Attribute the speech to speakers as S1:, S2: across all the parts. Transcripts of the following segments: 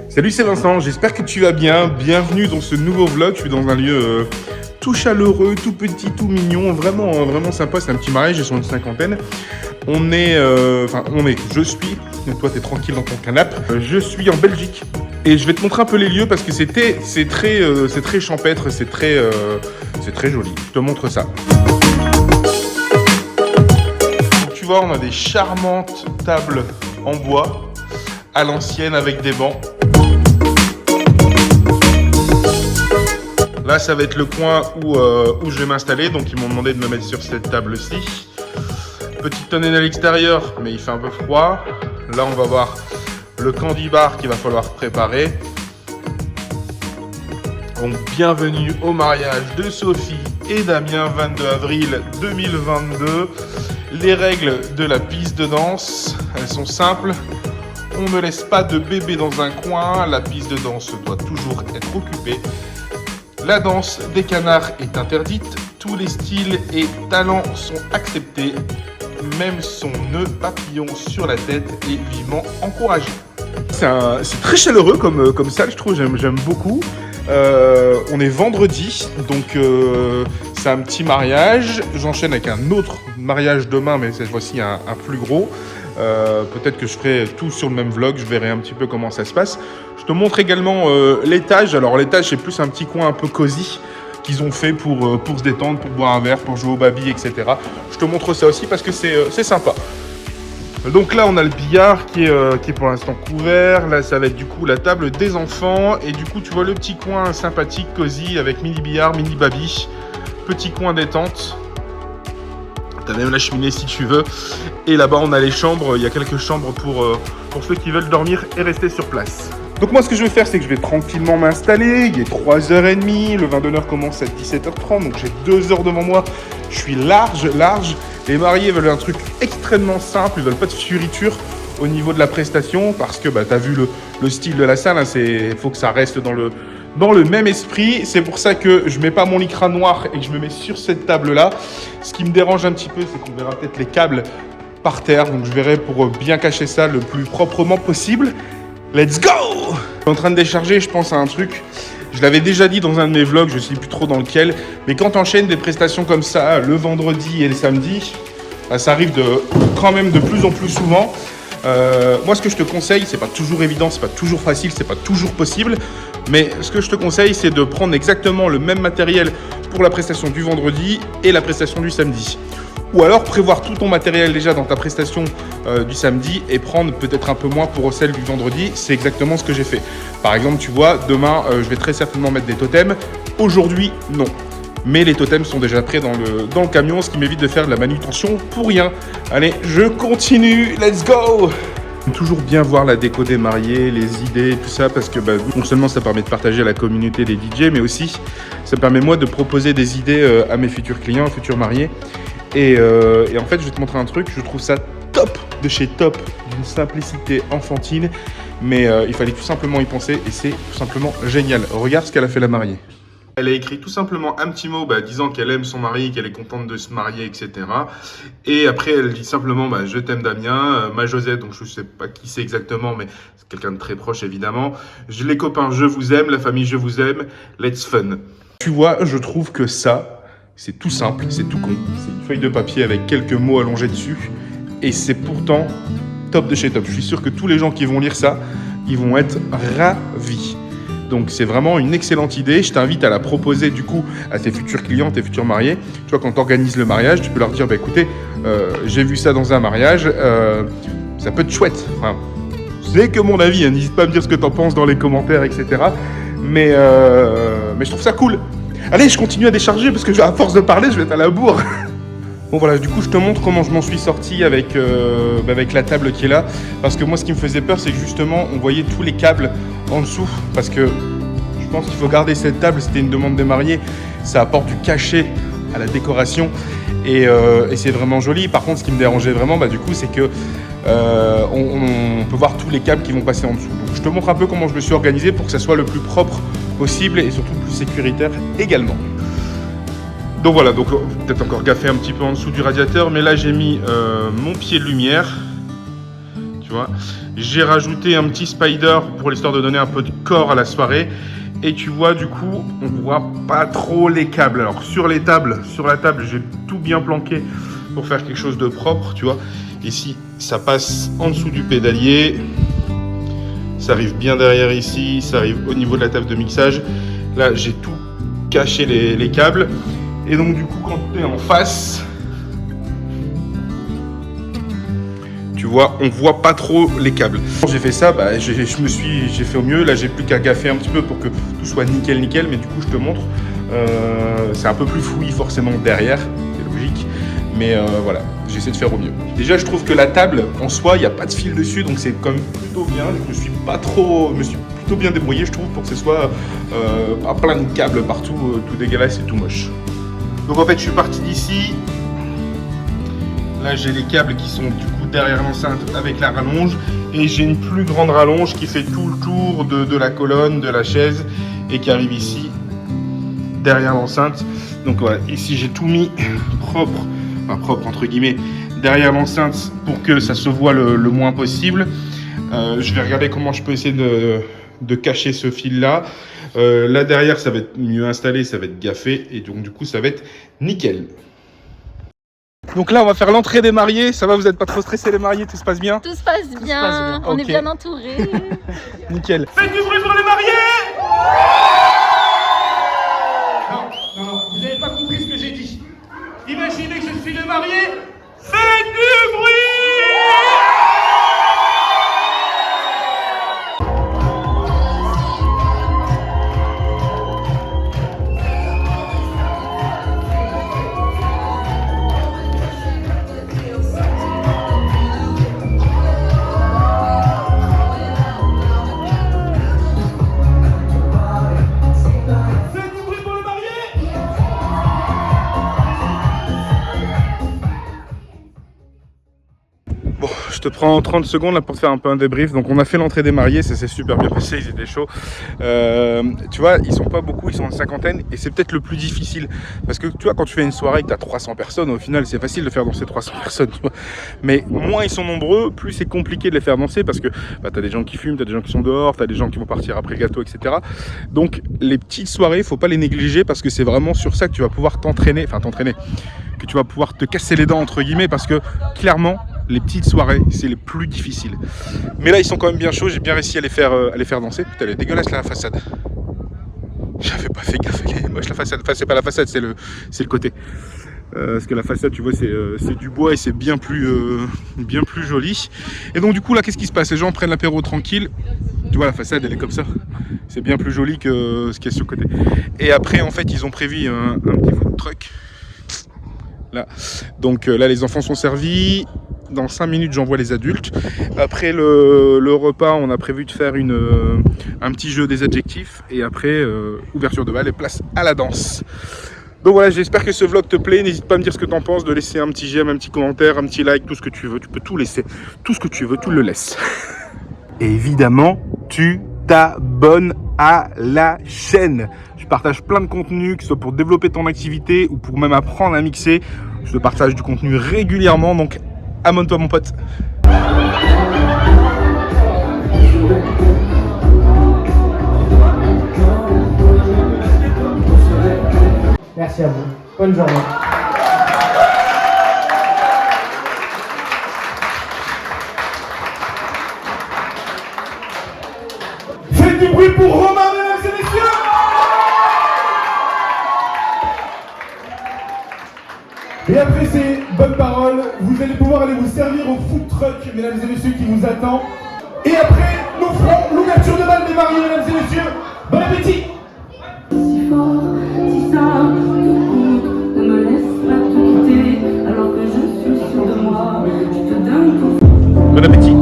S1: Salut, c'est Vincent, j'espère que tu vas bien. Bienvenue dans ce nouveau vlog. Je suis dans un lieu tout chaleureux, tout petit, tout mignon, vraiment sympa. C'est un petit mariage, ils sont une cinquantaine. Je suis, toi t'es tranquille dans ton canapé. Je suis en Belgique et je vais te montrer un peu les lieux parce que c'est très champêtre, c'est très joli. Je te montre ça. Donc, tu vois, on a des charmantes tables en bois à l'ancienne avec des bancs. Là, ça va être le coin où je vais m'installer. Donc, ils m'ont demandé de me mettre sur cette table-ci. Petite tonne à l'extérieur, mais il fait un peu froid. Là, on va voir le candy bar qu'il va falloir préparer. Donc, bienvenue au mariage de Sophie et Damien, 22 avril 2022. Les règles de la piste de danse, elles sont simples. On ne laisse pas de bébé dans un coin. La piste de danse doit toujours être occupée. La danse des canards est interdite, tous les styles et talents sont acceptés, même son nœud papillon sur la tête est vivement encouragé. C'est très chaleureux comme salle, je trouve, j'aime beaucoup. On est vendredi, donc c'est un petit mariage. J'enchaîne avec un autre mariage demain, mais cette fois-ci un plus gros. Peut-être que je ferai tout sur le même vlog, je verrai un petit peu comment ça se passe. Je te montre également l'étage. Alors l'étage, c'est plus un petit coin un peu cosy qu'ils ont fait pour se détendre, pour boire un verre, pour jouer au baby, etc. Je te montre ça aussi parce que c'est sympa. Donc là, on a le billard qui est pour l'instant couvert. Là, ça va être du coup la table des enfants. Et du coup, tu vois le petit coin sympathique, cosy, avec mini billard, mini baby. Petit coin détente. T'as même la cheminée si tu veux. Et là-bas, on a les chambres. Il y a quelques chambres pour ceux qui veulent dormir et rester sur place. Donc moi, ce que je vais faire, c'est que je vais tranquillement m'installer. Il est 3h30. Le vin d'honneur commence à 17h30. Donc j'ai 2 heures devant moi. Je suis large. Les mariés veulent un truc extrêmement simple. Ils veulent pas de fioriture au niveau de la prestation. Parce que t'as vu le style de la salle. Il faut que ça reste dans le même esprit. C'est pour ça que je mets pas mon lycra noir et que je me mets sur cette table-là. Ce qui me dérange un petit peu, c'est qu'on verra peut-être les câbles par terre. Donc je verrai pour bien cacher ça le plus proprement possible. Let's go! Je suis en train de décharger, je pense à un truc. Je l'avais déjà dit dans un de mes vlogs, je ne sais plus trop dans lequel. Mais quand tu enchaînes des prestations comme ça, le vendredi et le samedi, ça arrive quand même de plus en plus souvent. Moi, ce que je te conseille, c'est pas toujours évident, c'est pas toujours facile, c'est pas toujours possible. Mais ce que je te conseille, c'est de prendre exactement le même matériel pour la prestation du vendredi et la prestation du samedi. Ou alors prévoir tout ton matériel déjà dans ta prestation du samedi et prendre peut-être un peu moins pour celle du vendredi. C'est exactement ce que j'ai fait. Par exemple, tu vois, demain, je vais très certainement mettre des totems. Aujourd'hui, non. Mais les totems sont déjà prêts dans le camion, ce qui m'évite de faire de la manutention pour rien. Allez, je continue, let's go! J'aime toujours bien voir la déco des mariés, les idées, tout ça, parce que non seulement ça permet de partager à la communauté des DJ, mais aussi ça permet moi de proposer des idées à mes futurs clients, futurs mariés. Et en fait, je vais te montrer un truc, je trouve ça top de chez top, d'une simplicité enfantine, mais il fallait tout simplement y penser et c'est tout simplement génial. Regarde ce qu'elle a fait la mariée. Elle a écrit tout simplement un petit mot disant qu'elle aime son mari, qu'elle est contente de se marier, etc. Et après, elle dit simplement je t'aime Damien, ma Josette, donc je ne sais pas qui c'est exactement, mais c'est quelqu'un de très proche évidemment. Les copains, je vous aime, la famille, je vous aime, let's fun. Tu vois, je trouve que ça, c'est tout simple, c'est tout con. C'est une feuille de papier avec quelques mots allongés dessus. Et c'est pourtant top de chez top. Je suis sûr que tous les gens qui vont lire ça, ils vont être ravis. Donc c'est vraiment une excellente idée. Je t'invite à la proposer du coup à tes futurs clients, tes futurs mariés. Tu vois, quand tu organises le mariage, tu peux leur dire écoutez, j'ai vu ça dans un mariage, ça peut être chouette. Enfin, c'est que mon avis, hein. N'hésite pas à me dire ce que tu en penses dans les commentaires, etc. Mais je trouve ça cool. Allez, je continue à décharger parce que à force de parler, je vais être à la bourre. Bon voilà, du coup je te montre comment je m'en suis sorti avec la table qui est là. Parce que moi ce qui me faisait peur, c'est que justement on voyait tous les câbles en dessous. Parce que je pense qu'il faut garder cette table, c'était une demande des mariés. Ça apporte du cachet à la décoration et c'est vraiment joli. Par contre ce qui me dérangeait vraiment, du coup c'est que on peut voir tous les câbles qui vont passer en dessous. Donc je te montre un peu comment je me suis organisé pour que ça soit le plus propre possible et surtout le plus sécuritaire également. Donc voilà, donc peut-être encore gaffé un petit peu en dessous du radiateur, mais là j'ai mis mon pied de lumière. tu vois. J'ai rajouté un petit spider pour l'histoire de donner un peu de corps à la soirée. Et tu vois, du coup, on voit pas trop les câbles. Alors sur la table, j'ai tout bien planqué pour faire quelque chose de propre, tu vois. Ici, ça passe en dessous du pédalier. Ça arrive bien derrière ici, ça arrive au niveau de la table de mixage. Là, j'ai tout caché les câbles. Et donc, du coup, quand tu es en face, tu vois, on voit pas trop les câbles. Quand j'ai fait ça, bah, j'ai fait au mieux. Là, j'ai plus qu'à gaffer un petit peu pour que tout soit nickel. Mais du coup, je te montre. C'est un peu plus fouillis forcément derrière, c'est logique. Mais voilà, j'essaie de faire au mieux. Déjà, je trouve que la table, en soi, il n'y a pas de fil dessus, donc c'est quand même plutôt bien. Je me suis plutôt bien débrouillé, je trouve, pour que ce soit pas plein de câbles partout, tout dégueulasse et tout moche. Donc en fait, je suis parti d'ici. Là, j'ai les câbles qui sont du coup derrière l'enceinte avec la rallonge. Et j'ai une plus grande rallonge qui fait tout le tour de la colonne, de la chaise, et qui arrive ici, derrière l'enceinte. Donc voilà, ici j'ai tout mis propre entre guillemets, derrière l'enceinte pour que ça se voit le moins possible. Je vais regarder comment je peux essayer de cacher ce fil là. Là derrière ça va être mieux installé, ça va être gaffé et donc du coup ça va être nickel. Donc là on va faire l'entrée des mariés. Ça va, vous n'êtes pas trop stressés les mariés? Tout se passe bien?
S2: Tout se passe bien, on est bien entourés.
S1: Nickel. Faites du bruit pour les mariés! Non, vous n'avez pas compris ce que j'ai dit. Imaginez que je suis le marié. Faites du bruit! Je te prends 30 secondes là pour te faire un peu un débrief. Donc on a fait l'entrée des mariés, ça s'est super bien passé, ils étaient chauds. Tu vois, ils sont pas beaucoup, ils sont une cinquantaine et c'est peut-être le plus difficile. Parce que tu vois, quand tu fais une soirée et que tu as 300 personnes, au final c'est facile de faire danser 300 personnes. Tu vois. Mais moins ils sont nombreux, plus c'est compliqué de les faire danser parce que bah, tu as des gens qui fument, tu as des gens qui sont dehors, tu as des gens qui vont partir après le gâteau, etc. Donc les petites soirées, faut pas les négliger parce que c'est vraiment sur ça que tu vas pouvoir t'entraîner, que tu vas pouvoir te casser les dents entre guillemets parce que clairement, les petites soirées, c'est les plus difficiles. Mais là, ils sont quand même bien chauds. J'ai bien réussi à les faire danser. Putain, elle est dégueulasse là, la façade. J'avais pas fait gaffe, elle est moche la façade. Enfin, c'est pas la façade, c'est le côté. Parce que la façade, tu vois, c'est du bois et c'est bien plus joli. Et donc, du coup, là, qu'est-ce qui se passe? Les gens prennent l'apéro tranquille. Tu vois, la façade, elle est comme ça. C'est bien plus joli que ce qu'il y a sur le côté. Et après, en fait, ils ont prévu un petit food truck. Là. Donc là, les enfants sont servis. Dans 5 minutes, j'envoie les adultes. Après le repas, on a prévu de faire un petit jeu des adjectifs. Et après, ouverture de bal et place à la danse. Donc voilà, j'espère que ce vlog te plaît. N'hésite pas à me dire ce que tu en penses, de laisser un petit j'aime, un petit commentaire, un petit like, tout ce que tu veux. Tu peux tout laisser. Tout ce que tu veux, tu le laisses. Et évidemment, tu t'abonnes à la chaîne. Je partage plein de contenus, que ce soit pour développer ton activité ou pour même apprendre à mixer. Je te partage du contenu régulièrement, donc abonne-toi mon pote.
S3: Merci à vous. Bonne journée.
S1: Faites du bruit pour Romain, mesdames et messieurs!
S4: Et après ces bonnes paroles, vous allez pouvoir aller vous servir au food truck, mesdames et messieurs, qui vous attend. Et après, nous ferons l'ouverture de bal des mariés, mesdames et messieurs. Bon appétit!
S5: Si fort, si simple, ne me laisse pas te quitter, alors que je suis sûr de moi, je te donne pour...
S1: Bon appétit!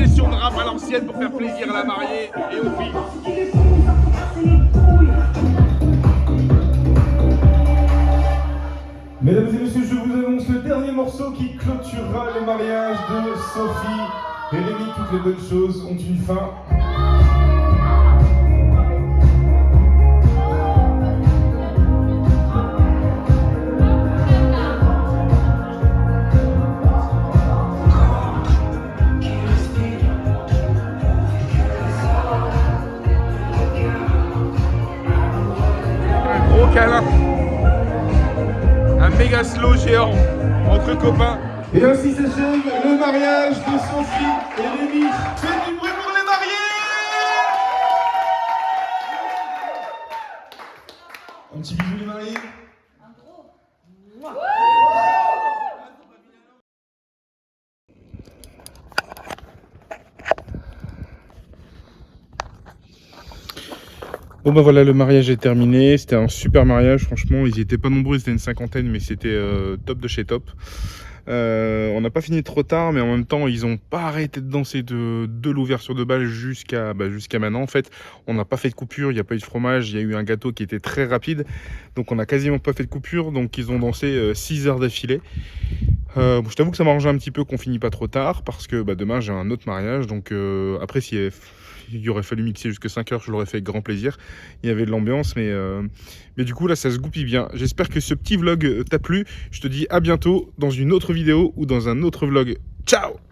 S1: session de rap à l'ancienne pour faire plaisir à la mariée et aux filles.
S4: Mesdames et messieurs, je vous annonce le dernier morceau qui clôturera le mariage de Sophie et Rémi. Toutes les bonnes choses ont une fin.
S1: Un gros câlin. Un méga slow géant entre copains.
S4: Et ainsi s'achève le mariage de Sophie et Rémi. Faites du bruit pour les mariés! Un petit bisou les mariés.
S1: Bon bah voilà, le mariage est terminé, c'était un super mariage, franchement, ils étaient pas nombreux, c'était une cinquantaine, mais c'était top de chez top. On n'a pas fini trop tard, mais en même temps, ils n'ont pas arrêté de danser de l'ouverture de bal jusqu'à maintenant. En fait, on n'a pas fait de coupure, il n'y a pas eu de fromage, il y a eu un gâteau qui était très rapide, donc on n'a quasiment pas fait de coupure, donc ils ont dansé 6 heures d'affilée. Bon, je t'avoue que ça m'arrangeait un petit peu qu'on finisse pas trop tard, parce que demain j'ai un autre mariage, donc après il aurait fallu mixer jusqu'à 5 heures, je l'aurais fait avec grand plaisir. Il y avait de l'ambiance, mais du coup là ça se goupille bien. J'espère que ce petit vlog t'a plu. Je te dis à bientôt dans une autre vidéo ou dans un autre vlog. Ciao!